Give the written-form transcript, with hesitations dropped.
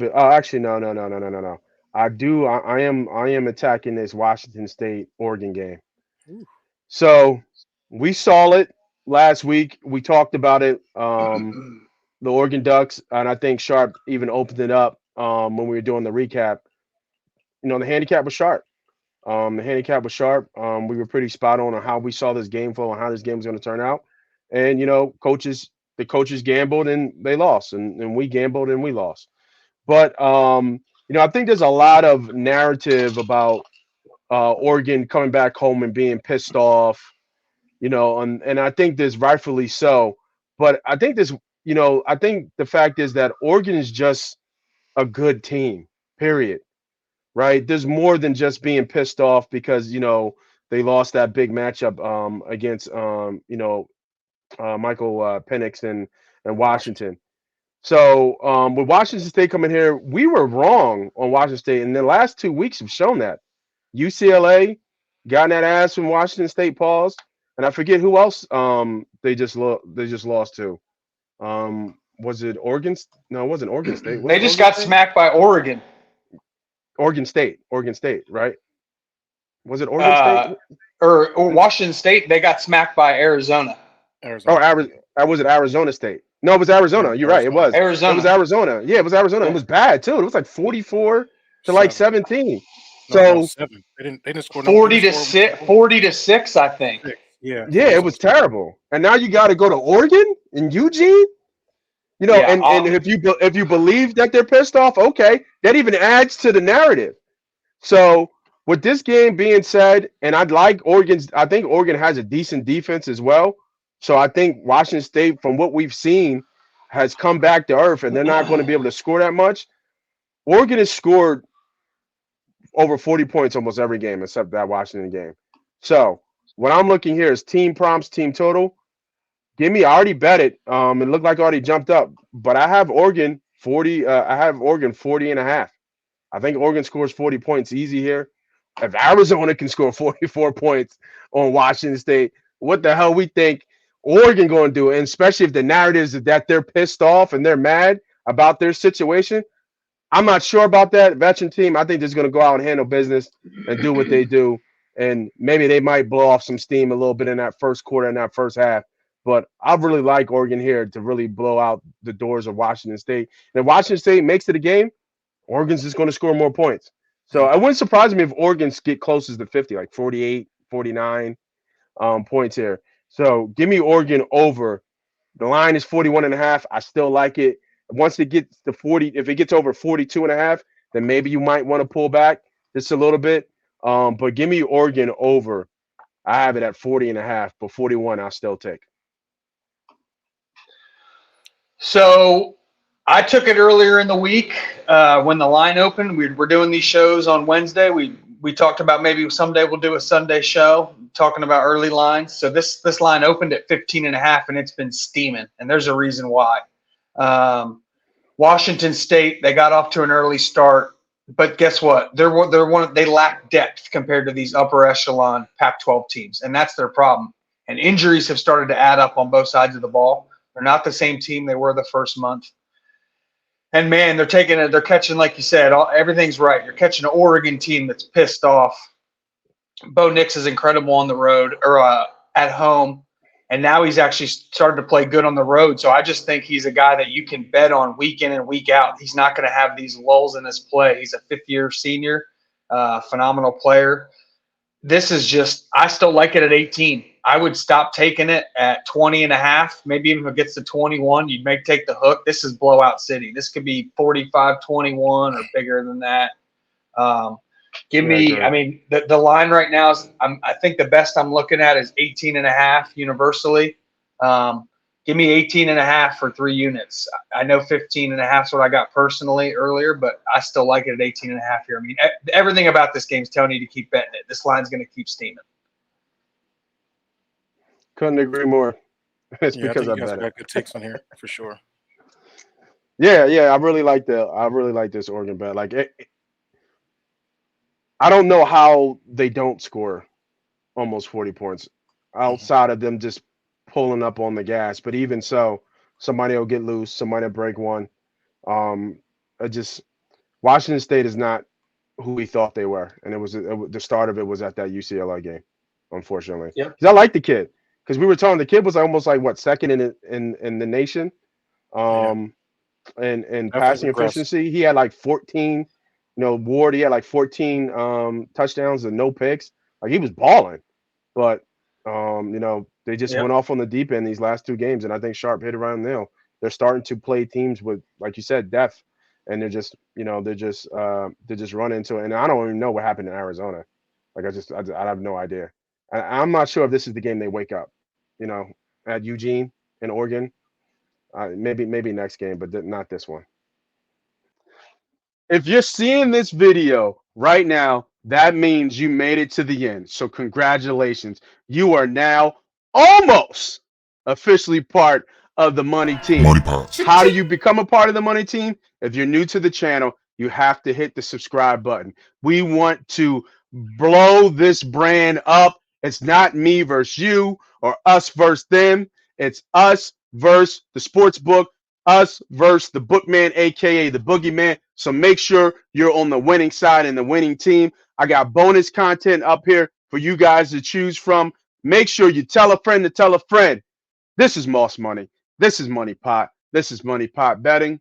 Actually, no, no, no, no, no, no, no. I am attacking this Washington State Oregon game. Ooh. So we saw it last week. We talked about it. The Oregon Ducks, and I think Sharp even opened it up when we were doing the recap. The handicap was sharp. The handicap was sharp. We were pretty spot on how we saw this game flow and how this game was going to turn out. And the coaches gambled and they lost, and we gambled and we lost. But I think there's a lot of narrative about Oregon coming back home and being pissed off, and I think this rightfully so. But I think the fact is that Oregon is just a good team. Period. Right? There's more than just being pissed off because they lost that big matchup against Michael Penix and Washington. Washington. So with Washington State coming here, we were wrong on Washington State, and the last 2 weeks have shown that. UCLA got in that ass from Washington State, pause, and I forget who else they just lost to. Was it Oregon? No, it wasn't Oregon State. Was They it just Oregon got State? smacked by Oregon. Oregon State, right? Was it Oregon State? Uh, or Washington State, they got smacked by Arizona. Oh, Arizona. Was it Arizona State? No, it was Arizona. You're right. It Arizona. was. It was Arizona. Arizona. Yeah, it was Arizona. It Yeah. was bad too. It was like 44 to like 7. 17. No, So 7. They didn't score no. Did they 40 to score 6, 40 to 6, I think. 6? Yeah, yeah, yeah. it So was terrible. And now you got to go to Oregon and Eugene. Yeah. And if you believe that they're pissed off, okay, that even adds to the narrative. So with this game being said, and I think Oregon has a decent defense as well. So I think Washington State, from what we've seen, has come back to earth, and they're not going to be able to score that much. Oregon has scored over 40 points almost every game except that Washington game. So what I'm looking here is team prompts, team total. Give me. I already bet it. It looked like I already jumped up, but I have Oregon 40. I have Oregon 40 and a half. I think Oregon scores 40 points easy here. If Arizona can score 44 points on Washington State, what the hell we think Oregon going to do? And especially if the narrative is that they're pissed off and they're mad about their situation. I'm not sure about that veteran team. I think they're going to go out and handle business and do what they do. And maybe they might blow off some steam a little bit in that first quarter and that first half. But I really like Oregon here to really blow out the doors of Washington State. And if Washington State makes it a game, Oregon's just going to score more points. So it wouldn't surprise me if Oregon's get closest to 50, like 48, 49 points here. So give me Oregon over. The line is 41 and a half. I still like it. Once it gets to 40, if it gets over 42 and a half, then maybe you might want to pull back just a little bit. But give me Oregon over. I have it at 40 and a half, but 41 I'll still take. So I took it earlier in the week when the line opened. We're doing these shows on Wednesday. We talked about maybe someday we'll do a Sunday show talking about early lines. So this line opened at 15 and a half, and it's been steaming. And there's a reason why. Washington State, they got off to an early start, but guess what? They lack depth compared to these upper echelon Pac-12 teams, and that's their problem. And injuries have started to add up on both sides of the ball. They're not the same team they were the first month. And man, they're catching, like you said, everything's right. You're catching an Oregon team that's pissed off. Bo Nix is incredible on the road or at home, and now he's actually started to play good on the road. So I just think he's a guy that you can bet on week in and week out. He's not going to have these lulls in his play. He's a fifth-year senior, phenomenal player. This is just – I still like it at 18. I would stop taking it at 20 and a half. Maybe even if it gets to 21, you'd take the hook. This is blowout city. This could be 45-21 or bigger than that. Give Yeah, I me – agree. I mean, the line right now is I think the best I'm looking at is 18 and a half universally. Give me 18 and a half for 3 units. I know 15 and a half is what I got personally earlier, but I still like it at 18 and a half here. I mean, everything about this game is telling you to keep betting it. This line's going to keep steaming. Couldn't agree more. It's Yeah, I because think I you guys bet it. got good takes on here for sure. Yeah, yeah, I really like this Oregon bet. I don't know how they don't score almost 40 points Hmm. outside of them just pulling up on the gas. But even so, somebody will get loose, somebody will break one. I just Washington State is not who we thought they were, and the start of it was at that UCLA game, unfortunately. Yep. 'Cause I like the kid, because we were talking the kid was almost like what, second in the nation, and Definitely passing regressed. efficiency. He had like 14. Ward, he had like 14 touchdowns and no picks. Like, he was balling, but they just Yep. went off on the deep end these last two games, and I think Sharp hit around the nail. They're starting to play teams with, like you said, depth, and they're just run into it. And I don't even know what happened in Arizona. Like, I have no idea. I'm not sure if this is the game they wake up, at Eugene in Oregon. Maybe next game, but not this one. If you're seeing this video right now, that means you made it to the end. So congratulations. You are now almost officially part of the Money Team. MoneyPot. How do you become a part of the Money Team? If you're new to the channel, you have to hit the subscribe button. We want to blow this brand up. It's not me versus you or us versus them. It's us versus the sports book, us versus the bookman, aka the boogeyman. So make sure you're on the winning side and the winning team. I got bonus content up here for you guys to choose from. Make sure you tell a friend to tell a friend. This is Moss Money. This is Money Pot. This is Money Pot Betting.